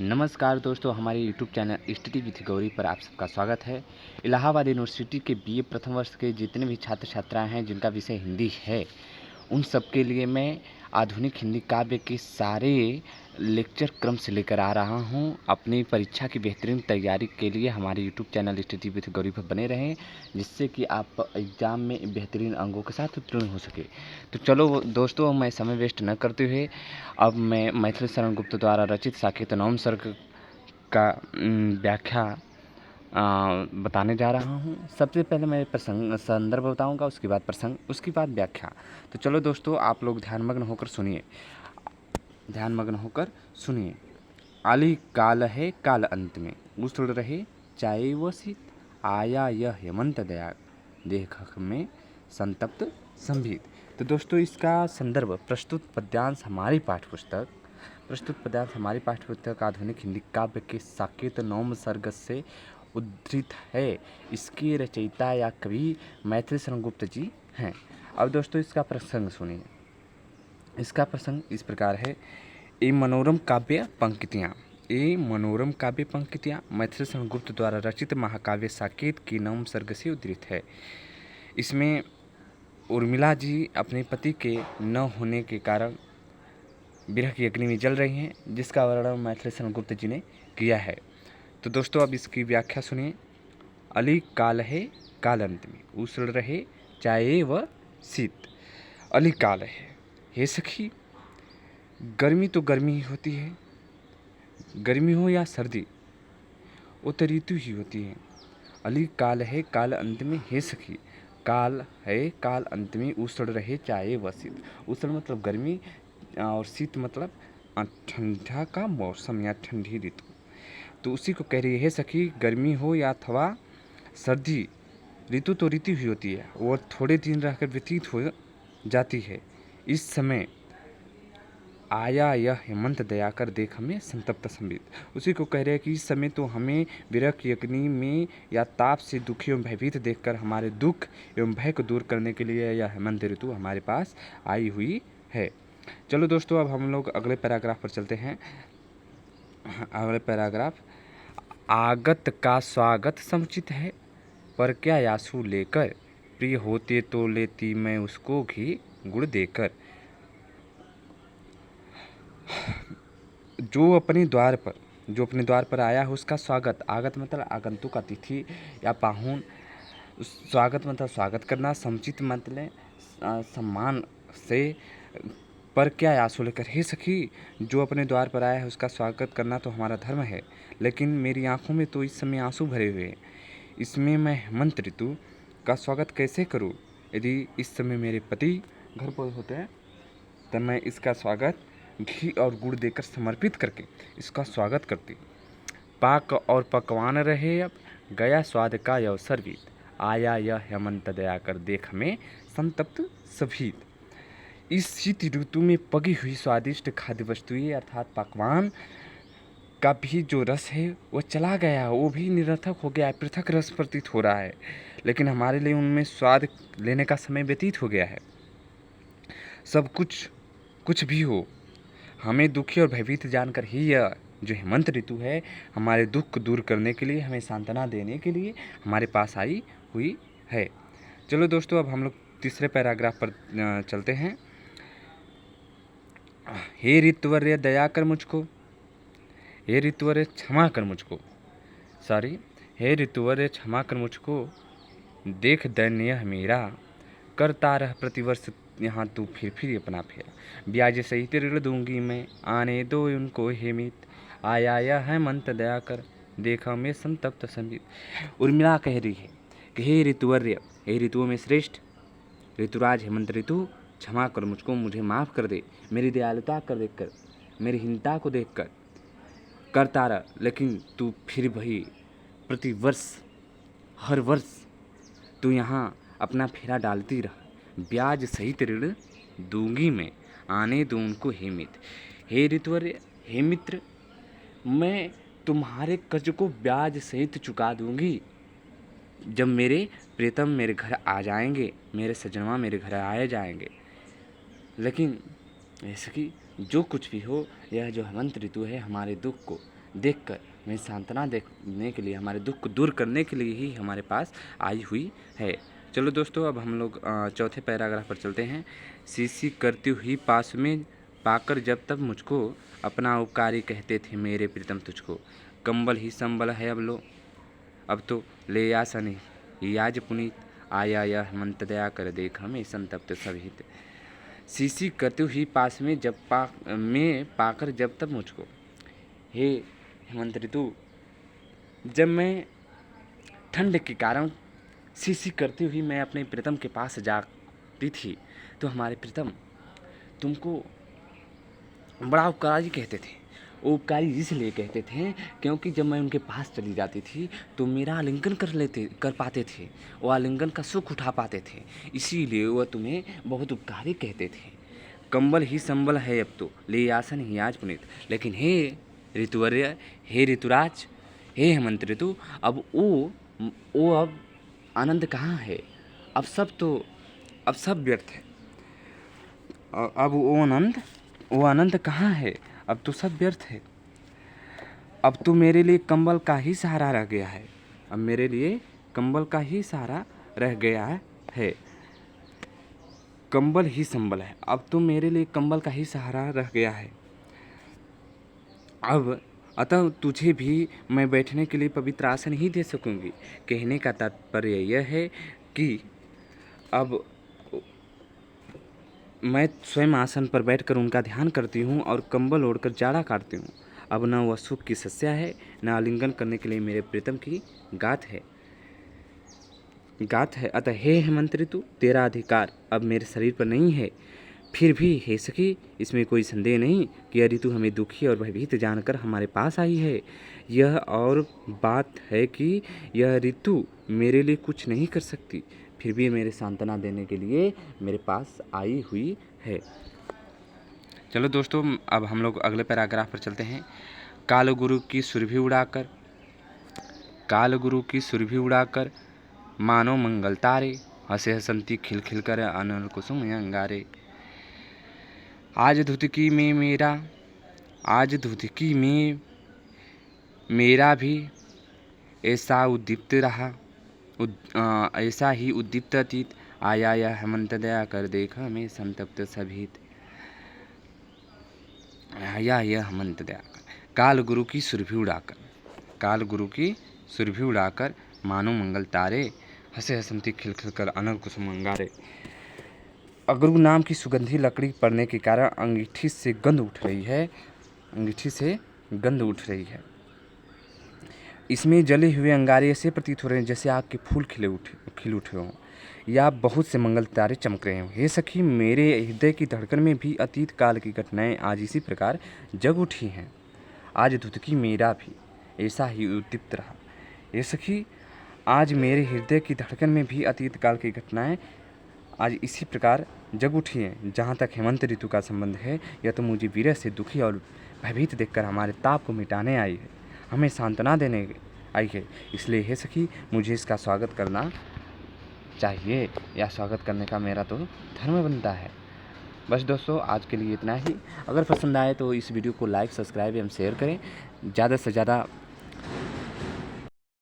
नमस्कार दोस्तों, हमारे YouTube channel study with Gauri पर आप सबका स्वागत है। इलाहाबाद यूनिवर्सिटी के बीए प्रथम वर्ष के जितने भी छात्र छात्राएं हैं जिनका विषय हिंदी है, उन सब के लिए मैं आधुनिक हिंदी काव्य के सारे लेक्चर क्रम से लेकर आ रहा हूं। अपनी परीक्षा की बेहतरीन तैयारी के लिए हमारे YouTube channel study with Gauri पर बने रहें, जिससे कि आप एग्ज़ाम में बेहतरीन अंकों के साथ उत्तीर्ण हो सके। तो चलो दोस्तों, मैं समय वेस्ट न करते हुए अब मैं मैथिली शरण गुप्त द्वारा रचित साकेत नवम सर्ग का व्याख्या बताने जा रहा हूँ। सबसे पहले मैं प्रसंग संदर्भ बताऊँगा, उसके बाद प्रसंग, उसके बाद व्याख्या। तो चलो दोस्तों, आप लोग ध्यानमग्न होकर सुनिए। आली काल है काल अंत में, उछल रहे चाहे वो शीत, आया यह हेमंत दया देख में संतप्त संभीत। तो दोस्तों, इसका संदर्भ प्रस्तुत पद्यांश हमारी पाठ्यपुस्तक आधुनिक हिंदी काव्य के साकेत नवम सर्ग से उद्धृत है। इसके रचयिता या कवि मैथिली शरण गुप्त जी हैं। अब दोस्तों, इसका प्रसंग सुनिए। इसका प्रसंग इस प्रकार है। ये मनोरम काव्य पंक्तियाँ मैथिली शरण गुप्त द्वारा रचित महाकाव्य साकेत की नवम सर्ग से उद्धृत है। इसमें उर्मिला जी अपने पति के न होने के कारण विरह की अग्नि में जल रही हैं, जिसका वर्णन मैथिली शरण गुप्त जी ने किया है। तो दोस्तों, अब इसकी व्याख्या सुनिए। अली काल है काल अंत में, उछल रहे चाहे वह शीत। अली काल है, हे सखी, गर्मी तो गर्मी ही होती है, गर्मी हो या सर्दी, वो तो ऋतु ही होती है। अली काल है काल अंत में, हे सखी, काल है काल अंत में, उछल रहे चाहे वह शीत। उछल मतलब गर्मी और शीत मतलब ठंडा का मौसम या ठंडी ऋतु। तो उसी को कह रही है, सखी, गर्मी हो या अथवा सर्दी, ऋतु तो ऋतु ही होती है, वो थोड़े दिन रहकर व्यतीत हो जाती है। इस समय आया यह हेमंत दया कर देख हमें संतप्त संबित। उसी को कह रहे हैं कि इस समय तो हमें विरह की अग्नि में या ताप से दुखी एवं भयभीत देखकर हमारे दुख एवं भय को दूर करने के लिए यह हेमंत ऋतु हमारे पास आई हुई है। चलो दोस्तों, अब हम लोग अगले पैराग्राफ पर चलते हैं। अगले पैराग्राफ। आगत का स्वागत समुचित है, पर क्या आंसू लेकर, प्रिय होते तो लेती मैं उसको घी गुड़ देकर। जो अपने द्वार पर आया है उसका स्वागत, आगत मतलब आगंतुक, अतिथि या पाहुन। स्वागत मतलब स्वागत करना, समुचित मतलब सम्मान से, पर क्या आंसू लेकर। हे सखी, जो अपने द्वार पर आया है उसका स्वागत करना तो हमारा धर्म है, लेकिन मेरी आंखों में तो इस समय आंसू भरे हुए हैं। इसमें मैं हेमंत ऋतु का स्वागत कैसे करूं? यदि इस समय मेरे पति घर पर होते हैं तो मैं इसका स्वागत घी और गुड़ देकर समर्पित करके इसका स्वागत करती। पाक और पकवान रहे, अब गया स्वाद का अवसर बीत, आया यह हेमंत दया कर देख में संतप्त सभीत। इस शीत ऋतु में पकी हुई स्वादिष्ट खाद्य वस्तुएं अर्थात पकवान का भी जो रस है वो चला गया, वो भी निरर्थक हो गया है, पृथक रस प्रतीत हो रहा है, लेकिन हमारे लिए उनमें स्वाद लेने का समय व्यतीत हो गया है। सब कुछ भी हो, हमें दुखी और भयभीत जानकर ही यह जो हेमंत ऋतु है हमारे दुख को दूर करने के लिए, हमें सांत्वना देने के लिए हमारे पास आई हुई है। चलो दोस्तों, अब हम लोग तीसरे पैराग्राफ पर चलते हैं। हे ऋतुवर्य दया कर मुझको, हे ऋतुवर्य क्षमा कर मुझको, हे ऋतुवर्य क्षमा कर मुझको, देख दैन्य मेरा, करता रह प्रतिवर्ष यहाँ तू फिर अपना फेरा। ब्याज सहित ऋण दूंगी मैं, आने दो उनको हेमित, आया यह हेमंत दया कर देखा में संतप्त संबित। उर्मिला कह रही है कि हे ऋतुवर्य, हे ऋतुओं में श्रेष्ठ ऋतुराज हेमंत ऋतु, क्षमा कर मुझको, मुझे माफ़ कर दे, मेरी दयालुता कर देखकर, मेरी हीनता को देखकर। करता रह, लेकिन तू फिर भी प्रतिवर्ष, हर वर्ष तू यहाँ अपना फेरा डालती रह। ब्याज सहित ऋण दूंगी मैं, आने दो उनको हे मित्र। हे ऋतुवर्य, हे मित्र, मैं तुम्हारे कर्ज को ब्याज सहित चुका दूंगी जब मेरे प्रीतम मेरे घर आ जाएंगे, मेरे सजनवा मेरे घर आए जाएंगे। लेकिन ऐसे कि जो कुछ भी हो, यह जो हेमंत ऋतु है हमारे दुख को देखकर, हमें सांत्वना देने के लिए, हमारे दुख को दूर करने के लिए ही हमारे पास आई हुई है। चलो दोस्तों, अब हम लोग चौथे पैराग्राफ पर चलते हैं। शीशी करती हुई पास में पाकर जब तब मुझको, अपना उपकारी कहते थे मेरे प्रीतम तुझको। कंबल ही संबल है अब लो, अब तो ले आसन ही आज पुनीत, आया यह हेमंत दया कर देख हमें संतप्त सभित। शीशी करती हुई पास में में पाकर जब तब मुझको, हे हेमंत ऋतु, जब मैं ठंड के कारण शीशी करती हुई मैं अपने प्रीतम के पास जाती थी, तो हमारे प्रीतम तुमको बड़ा उपकारी कहते थे। वो उपकारी इसलिए कहते थे क्योंकि जब मैं उनके पास चली जाती थी तो मेरा आलिंगन कर पाते थे, वो आलिंगन का सुख उठा पाते थे, इसीलिए वह तुम्हें बहुत उपकारी कहते थे। कंबल ही संबल है अब तो, ले आसन ही आज पुनीत। लेकिन हे ऋतुवर्य, हे ऋतुराज, हे हेमंत ऋतु, अब वो अब आनंद कहाँ है? अब सब व्यर्थ है। अब वो आनंद कहाँ है? अब तो सब व्यर्थ है। अब तो मेरे लिए कंबल का ही सहारा रह गया है। अब मेरे लिए कंबल का ही सहारा रह गया है। कंबल ही संबल है, अब तो मेरे लिए कंबल का ही सहारा रह गया है। अब अतः तुझे भी मैं बैठने के लिए पवित्र आसन ही दे सकूंगी। कहने का तात्पर्य यह है कि अब मैं स्वयं आसन पर बैठकर उनका ध्यान करती हूँ और कंबल ओढ़कर जाड़ा काटती हूँ। अब न वह सुख की सस्या है, न आलिंगन करने के लिए मेरे प्रीतम की गात है। अतः हे हेमंत ऋतु, तेरा अधिकार अब मेरे शरीर पर नहीं है। फिर भी हे सखी, इसमें कोई संदेह नहीं कि यह ऋतु हमें दुखी और भयभीत जानकर हमारे पास आई है। यह और बात है कि यह ऋतु मेरे लिए कुछ नहीं कर सकती, फिर भी मेरे सांत्वना देने के लिए मेरे पास आई हुई है। चलो दोस्तों, अब हम लोग अगले पैराग्राफ पर चलते हैं। कालगुरु की सुरभि उड़ाकर मानो मंगल तारे, हंसे हसंती खिल कर अनल कुसुम अंगारे। आज धुतकी में मेरा भी ऐसा उद्दीप्त रहा, ऐसा ही उद्दीप्त अतीत, आया यह हेमंत दया कर देख हमें संतप्त सभित। आया यह हेमंत दया कर, काल गुरु की सुरभि उड़ाकर मानो मंगल तारे, हंसे हसंती खिल कर अनल कुसुम अंगारे। अगरू नाम की सुगंधी लकड़ी पड़ने के कारण अंगीठी से गंध उठ रही है। इसमें जले हुए अंगारे ऐसे प्रतीत हो रहे हैं जैसे आग के फूल खिल उठे हों, या बहुत से मंगल तारे चमक रहे हों। हे सखी, मेरे हृदय की धड़कन में भी अतीत काल की घटनाएं आज इसी प्रकार जग उठी हैं। आज धुतकी मेरा भी ऐसा ही उद्दीप्त रहा। हे सखी, आज मेरे हृदय की धड़कन में भी अतीत काल की घटनाएं आज इसी प्रकार जग उठी हैं। जहाँ तक हेमंत ऋतु का संबंध है, यह तो मुझे विरह से दुखी और भयभीत देखकर हमारे ताप को मिटाने आई है, हमें सांत्वना देने आई है। इसलिए हे सखी, मुझे इसका स्वागत करना चाहिए, या स्वागत करने का मेरा तो धर्म बनता है। बस दोस्तों, आज के लिए इतना ही। अगर पसंद आए तो इस वीडियो को लाइक, सब्सक्राइब एवं शेयर करें। ज़्यादा से ज़्यादा